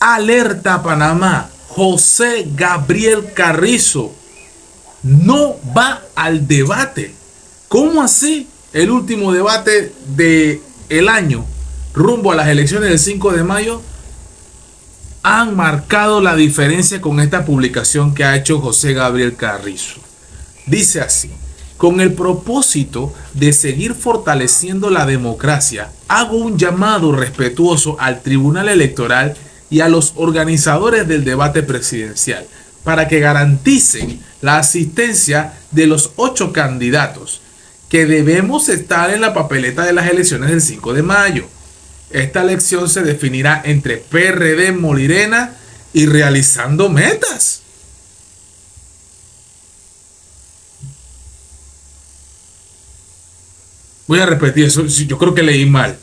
Alerta Panamá, José Gabriel Carrizo no va al debate. ¿Cómo así? El último debate del año, rumbo a las elecciones del 5 de mayo, han marcado la diferencia con esta publicación que ha hecho José Gabriel Carrizo. Dice así: con el propósito de seguir fortaleciendo la democracia, hago un llamado respetuoso al Tribunal Electoral y a los organizadores del debate presidencial para que garanticen la asistencia de los 8 candidatos que debemos estar en la papeleta de las elecciones del 5 de mayo. Esta elección se definirá entre PRD, Molirena y Realizando Metas. Voy a repetir eso, yo creo que leí mal.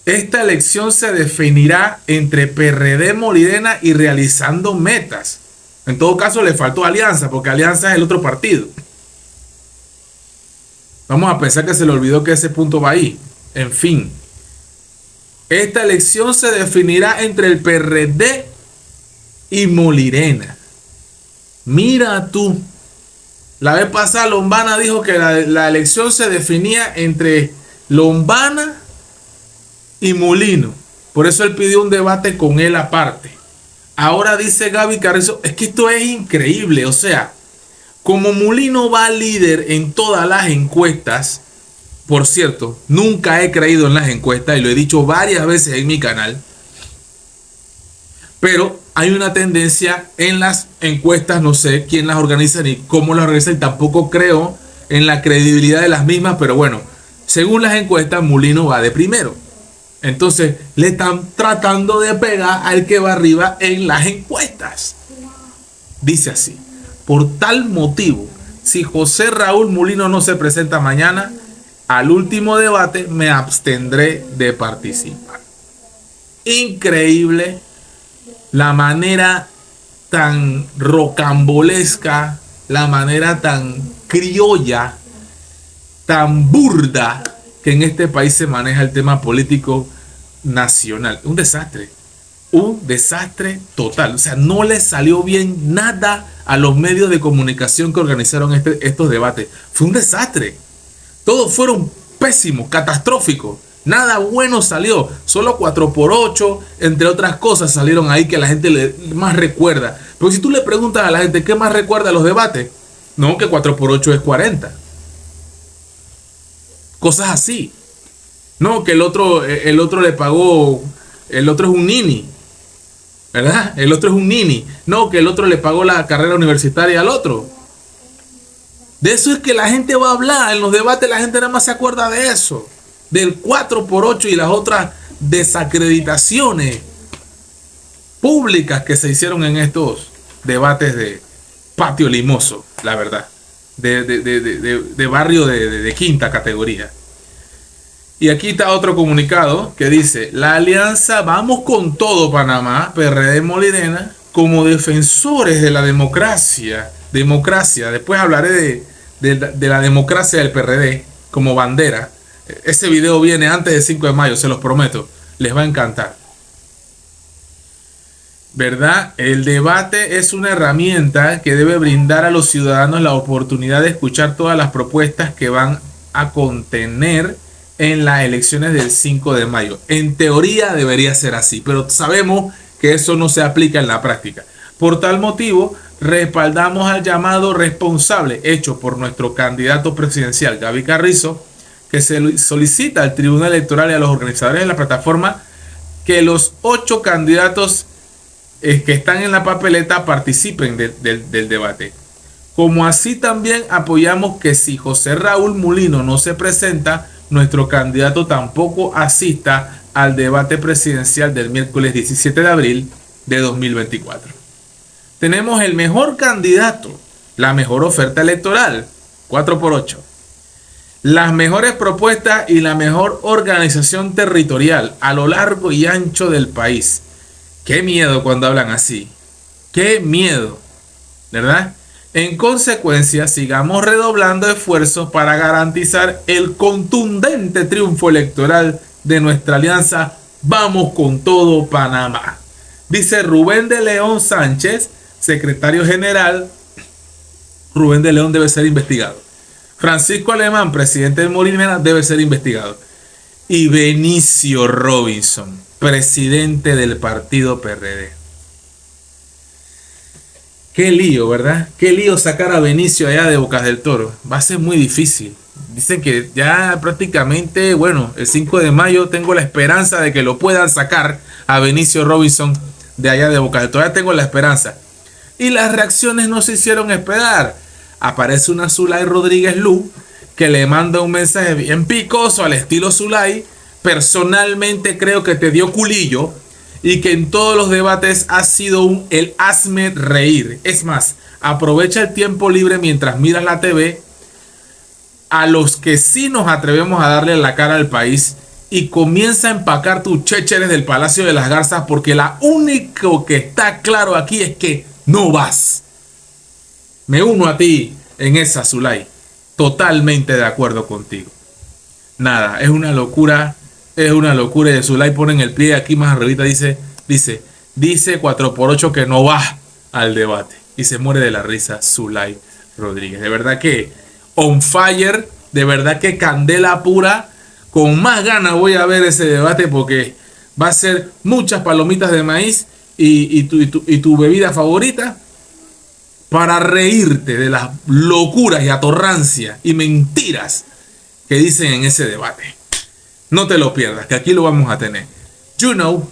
Esta elección se definirá entre PRD, Molirena y Realizando Metas. En todo caso le faltó Alianza, porque Alianza es el otro partido. Vamos a pensar que se le olvidó que ese punto va ahí. En fin. Esta elección se definirá entre el PRD y Molirena. Mira tú. La vez pasada Lombana dijo que la elección se definía entre Lombana y Molino. Por eso él pidió un debate con él aparte. Ahora dice Gaby Carrizo, es que esto es increíble. O sea, como Molino va líder en todas las encuestas, por cierto, nunca he creído en las encuestas y lo he dicho varias veces en mi canal, pero hay una tendencia en las encuestas, no sé quién las organiza ni cómo las organiza y tampoco creo en la credibilidad de las mismas, pero bueno, según las encuestas, Molino va de primero. Entonces, le están tratando de pegar al que va arriba en las encuestas. Dice así: por tal motivo, si José Raúl Molino no se presenta mañana al último debate, me abstendré de participar. Increíble la manera tan rocambolesca, la manera tan criolla, tan burda que en este país se maneja el tema político nacional. Un desastre total. O sea, no le salió bien nada a los medios de comunicación que organizaron estos debates. Fue un desastre. Todos fueron pésimos, catastróficos. Nada bueno salió. Solo 4x8, entre otras cosas, salieron ahí que la gente más recuerda. Pero si tú le preguntas a la gente qué más recuerda los debates, no, que 4x8 es 40. Cosas así. No, que el otro le pagó, el otro es un nini, ¿verdad? El otro es un nini. No, que el otro le pagó la carrera universitaria al otro. De eso es que la gente va a hablar. En los debates la gente nada más se acuerda de eso. Del 4x8 y las otras desacreditaciones públicas que se hicieron en estos debates de patio limoso, la verdad. De barrio de quinta categoría. Y aquí está otro comunicado que dice: la alianza Vamos con Todo Panamá, PRD Molirena, como defensores de la democracia. Después hablaré de la democracia del PRD como bandera. Ese video viene antes del 5 de mayo, se los prometo. Les va a encantar. ¿Verdad? El debate es una herramienta que debe brindar a los ciudadanos la oportunidad de escuchar todas las propuestas que van a contener en las elecciones del 5 de mayo. En teoría debería ser así, pero sabemos que eso no se aplica en la práctica. Por tal motivo, respaldamos al llamado responsable hecho por nuestro candidato presidencial, Gaby Carrizo, que se solicita al Tribunal Electoral y a los organizadores de la plataforma que los 8 candidatos que están en la papeleta participen del debate. Como así también apoyamos que si José Raúl Molino no se presenta, nuestro candidato tampoco asista al debate presidencial del miércoles 17 de abril de 2024. Tenemos el mejor candidato, la mejor oferta electoral, 4x8, las mejores propuestas y la mejor organización territorial a lo largo y ancho del país. Qué miedo cuando hablan así. Qué miedo, ¿verdad? En consecuencia, sigamos redoblando esfuerzos para garantizar el contundente triunfo electoral de nuestra alianza Vamos con Todo Panamá. Dice Rubén de León Sánchez, secretario general. Rubén de León debe ser investigado. Francisco Alemán, presidente de Morimena, debe ser investigado. Y Benicio Robinson, presidente del partido PRD. Qué lío, ¿verdad? Qué lío sacar a Benicio allá de Bocas del Toro. Va a ser muy difícil. Dicen que ya prácticamente, bueno, el 5 de mayo tengo la esperanza de que lo puedan sacar a Benicio Robinson de allá de Bocas del Toro. Todavía tengo la esperanza. Y las reacciones no se hicieron esperar. Aparece una Zulay Rodríguez Lu que le manda un mensaje bien picoso al estilo Zulay. Personalmente creo que te dio culillo y que en todos los debates has sido el hazme reír. Es más, aprovecha el tiempo libre mientras miras la TV. A los que sí nos atrevemos a darle la cara al país y comienza a empacar tus chécheres del Palacio de las Garzas, porque la único que está claro aquí es que no vas. Me uno a ti en esa, Zulay. Totalmente de acuerdo contigo. Nada, es una locura. Es una locura. Y Zulay pone en el pie aquí más arribita, dice 4x8 que no va al debate. Y se muere de la risa Zulay Rodríguez. De verdad que on fire. De verdad que candela pura. Con más ganas voy a ver ese debate, porque va a ser muchas palomitas de maíz y tu bebida favorita, para reírte de las locuras y atorrancias y mentiras que dicen en ese debate. No te lo pierdas, que aquí lo vamos a tener. You know.